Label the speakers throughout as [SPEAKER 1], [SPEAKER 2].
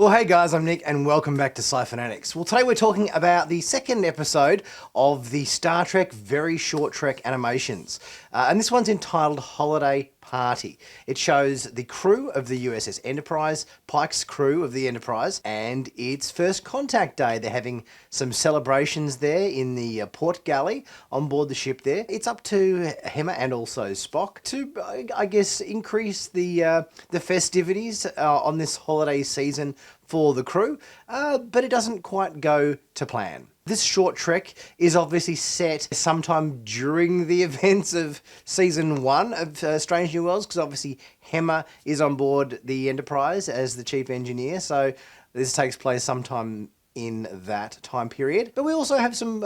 [SPEAKER 1] Well, hey guys, I'm Nick and welcome back to Sci-Finatics. Well, today we're talking about the second episode of the Star Trek Very Short Trek animations. And this one's entitled Holiday Party. It shows the crew of the USS Enterprise, Pike's crew of the Enterprise, and its first contact day. They're having some celebrations there in the port galley on board the ship there. It's up to Hemmer and also Spock to, I guess, increase the festivities on this holiday season for the crew, but it doesn't quite go to plan. This short trek is obviously set sometime during the events of season 1 of Strange New Worlds, because obviously Hemmer is on board the Enterprise as the chief engineer, so this takes place sometime in that time period. But we also have some,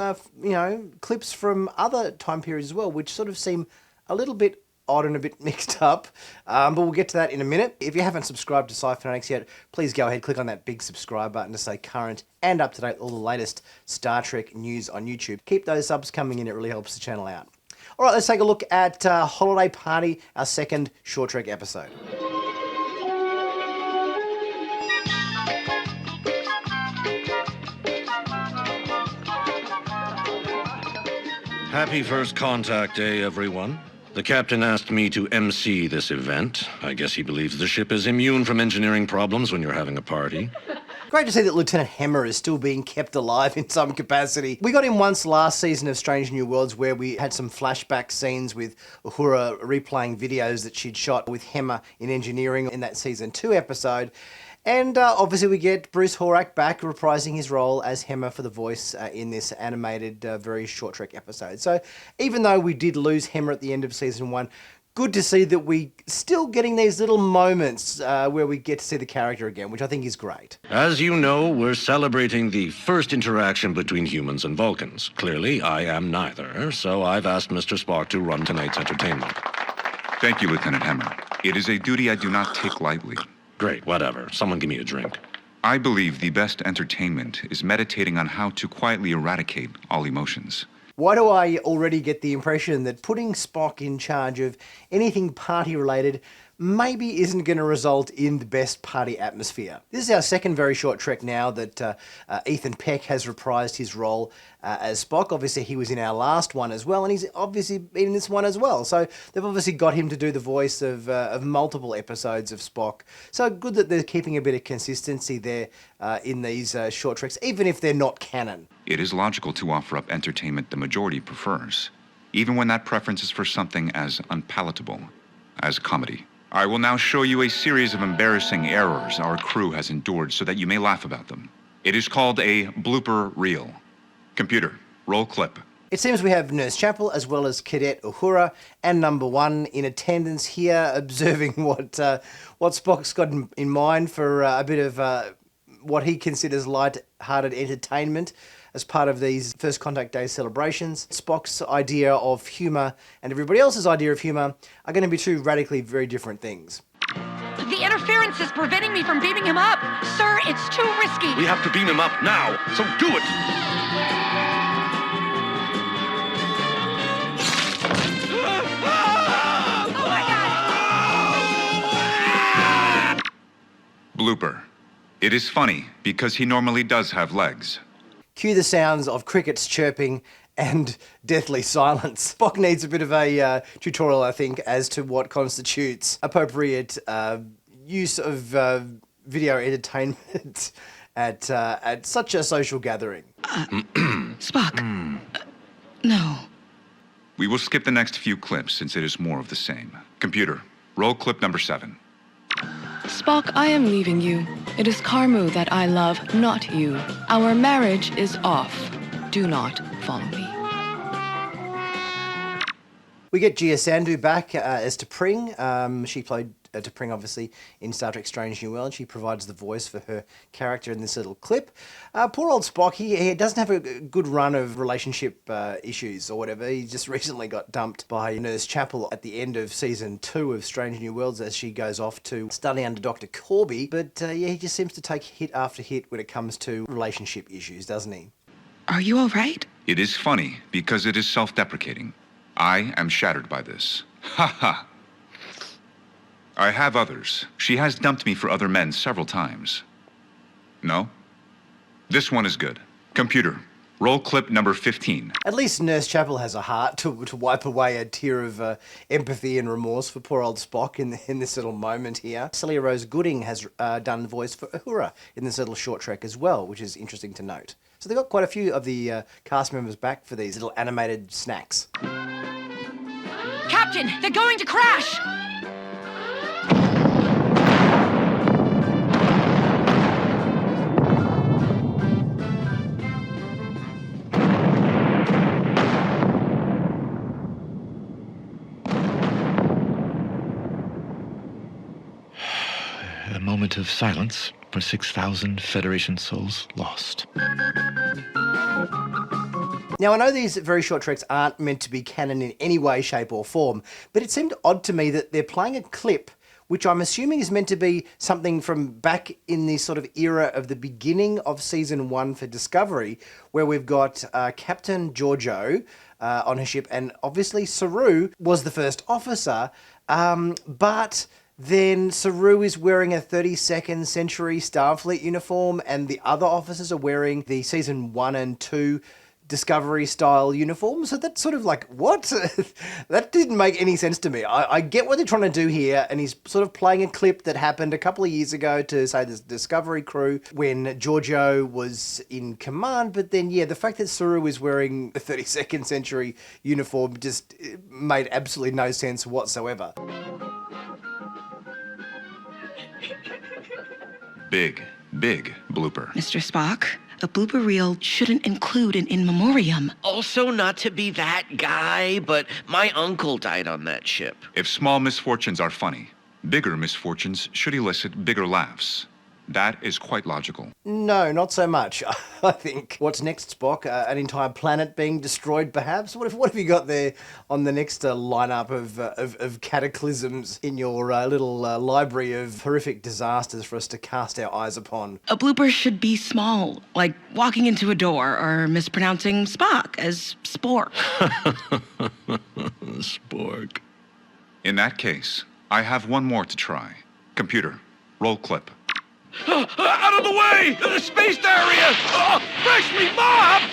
[SPEAKER 1] clips from other time periods as well, which sort of seem a little bit odd and a bit mixed up, but we'll get to that in a minute. If you haven't subscribed to Sci-Finatics yet, please go ahead, click on that big subscribe button to stay current and up to date with all the latest Star Trek news on YouTube. Keep those subs coming in, it really helps the channel out. All right, let's take a look at Holiday Party, our second short trek episode.
[SPEAKER 2] Happy first contact day, everyone. The captain asked me to MC this event. I guess he believes the ship is immune from engineering problems when you're having a party.
[SPEAKER 1] Great to see that Lieutenant Hemmer is still being kept alive in some capacity. We got him once last season of Strange New Worlds where we had some flashback scenes with Uhura replaying videos that she'd shot with Hemmer in engineering in that season 2 episode. And obviously we get Bruce Horak back reprising his role as Hemmer for the voice in this animated very short trek episode. So even though we did lose Hemmer at the end of season 1, good to see that we still getting these little moments where we get to see the character again, which I think is great.
[SPEAKER 2] As you know, we're celebrating the first interaction between humans and Vulcans. Clearly, I am neither, so I've asked Mr. Spock to run tonight's entertainment.
[SPEAKER 3] Thank you, Lieutenant Hemmer. It is a duty I do not take lightly.
[SPEAKER 2] Great, whatever. Someone give me a drink.
[SPEAKER 3] I believe the best entertainment is meditating on how to quietly eradicate all emotions.
[SPEAKER 1] Why do I already get the impression that putting Spock in charge of anything party-related maybe isn't going to result in the best party atmosphere? This is our second very short trek now that Ethan Peck has reprised his role as Spock. Obviously, he was in our last one as well, and he's obviously been in this one as well. So they've obviously got him to do the voice of multiple episodes of Spock. So good that they're keeping a bit of consistency there in these short treks, even if they're not canon.
[SPEAKER 3] It is logical to offer up entertainment the majority prefers, even when that preference is for something as unpalatable as comedy. I will now show you a series of embarrassing errors our crew has endured so that you may laugh about them. It is called a blooper reel. Computer, roll clip.
[SPEAKER 1] It seems we have Nurse Chapel as well as Cadet Uhura and Number 1 in attendance here, observing what Spock's got in mind for a bit of what he considers light-hearted entertainment as part of these First Contact Day celebrations. Spock's idea of humour and everybody else's idea of humour are going to be two radically very different things.
[SPEAKER 4] The interference is preventing me from beaming him up. Sir, it's too risky.
[SPEAKER 2] We have to beam him up now, so do it!
[SPEAKER 4] Oh my God!
[SPEAKER 3] Blooper. It is funny because he normally does have legs.
[SPEAKER 1] Cue the sounds of crickets chirping and deathly silence. Spock needs a bit of a tutorial, I think, as to what constitutes appropriate use of video entertainment at such a social gathering.
[SPEAKER 4] Spock. No.
[SPEAKER 3] We will skip the next few clips since it is more of the same. Computer, roll clip number 7.
[SPEAKER 5] Spock, I am leaving you. It is Carmu that I love, not you. Our marriage is off. Do not follow me.
[SPEAKER 1] We get Gia Sandhu back as T'Pring. She played T'Pring, obviously, in Star Trek Strange New World. She provides the voice for her character in this little clip. Poor old Spock, he doesn't have a good run of relationship issues or whatever. He just recently got dumped by Nurse Chapel at the end of Season 2 of Strange New Worlds as she goes off to study under Dr. Corby. But yeah, he just seems to take hit after hit when it comes to relationship issues, doesn't he?
[SPEAKER 4] Are you all right?
[SPEAKER 3] It is funny because it is self-deprecating. I am shattered by this. Ha ha. I have others. She has dumped me for other men several times. No? This one is good. Computer, roll clip number 15.
[SPEAKER 1] At least Nurse Chapel has a heart to wipe away a tear of empathy and remorse for poor old Spock in this little moment here. Celia Rose Gooding has done voice for Uhura in this little short trek as well, which is interesting to note. So they've got quite a few of the cast members back for these little animated snacks.
[SPEAKER 4] Captain, they're going to crash!
[SPEAKER 6] A moment of silence for 6,000 Federation souls lost.
[SPEAKER 1] Now, I know these very short treks aren't meant to be canon in any way, shape or form, but it seemed odd to me that they're playing a clip which I'm assuming is meant to be something from back in the sort of era of the beginning of Season 1 for Discovery, where we've got Captain Giorgio on her ship, and obviously Saru was the first officer, but then Saru is wearing a 32nd century Starfleet uniform, and the other officers are wearing the Season 1 and 2 Discovery style uniform. So that's sort of like, what? That didn't make any sense to me. I get what they're trying to do here, and he's sort of playing a clip that happened a couple of years ago to, say, the Discovery crew when Giorgio was in command, but then, yeah, the fact that Saru is wearing a 32nd century uniform just made absolutely no sense whatsoever.
[SPEAKER 3] Big blooper.
[SPEAKER 7] Mr. Spock, a blooper reel shouldn't include an in memoriam.
[SPEAKER 8] Also, not to be that guy, but my uncle died on that ship.
[SPEAKER 3] If small misfortunes are funny, bigger misfortunes should elicit bigger laughs. That is quite logical.
[SPEAKER 1] No, not so much. I think. What's next, Spock? An entire planet being destroyed, perhaps? What have you got there on the next lineup of cataclysms in your little library of horrific disasters for us to cast our eyes upon?
[SPEAKER 7] A blooper should be small, like walking into a door or mispronouncing Spock as Spork.
[SPEAKER 2] Spork.
[SPEAKER 3] In that case, I have one more to try. Computer, roll clip.
[SPEAKER 8] Out of the way! The spaced area! Freshly mobbed!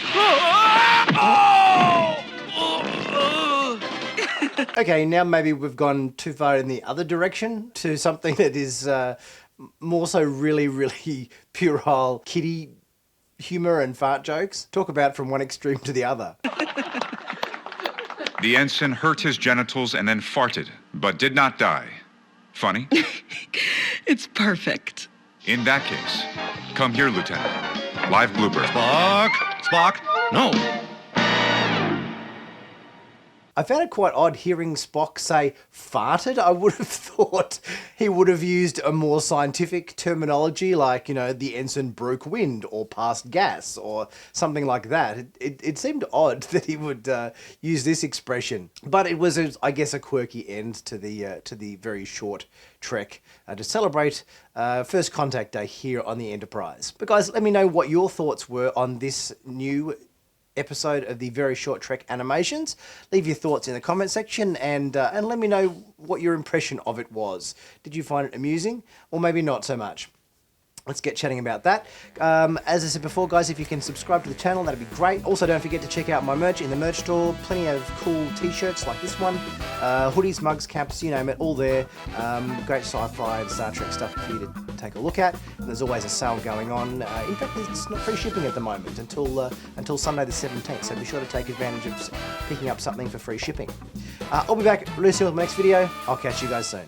[SPEAKER 1] Okay, now maybe we've gone too far in the other direction to something that is more so really, really puerile kiddie humour and fart jokes. Talk about from one extreme to the other.
[SPEAKER 3] The ensign hurt his genitals and then farted, but did not die. Funny?
[SPEAKER 7] It's perfect.
[SPEAKER 3] In that case, come here, Lieutenant. Live blooper.
[SPEAKER 2] Spock! No!
[SPEAKER 1] I found it quite odd hearing Spock say farted. I would have thought he would have used a more scientific terminology like, you know, the ensign broke wind or passed gas or something like that. It seemed odd that he would use this expression. But it was, I guess, a quirky end to the very short trek to celebrate First Contact Day here on the Enterprise. But guys, let me know what your thoughts were on this new episode of the Very Short Trek animations. Leave your thoughts in the comment section and let me know what your impression of it was. Did you find it amusing or maybe not so much? Let's get chatting about that. As I said before, guys, if you can subscribe to the channel, that'd be great. Also, don't forget to check out my merch in the merch store. Plenty of cool t-shirts like this one. Hoodies, mugs, caps, you name it, all there. Great sci-fi and Star Trek stuff for you to take a look at. And there's always a sale going on. In fact, it's not free shipping at the moment until Sunday the 17th. So be sure to take advantage of picking up something for free shipping. I'll be back really soon with my next video. I'll catch you guys soon.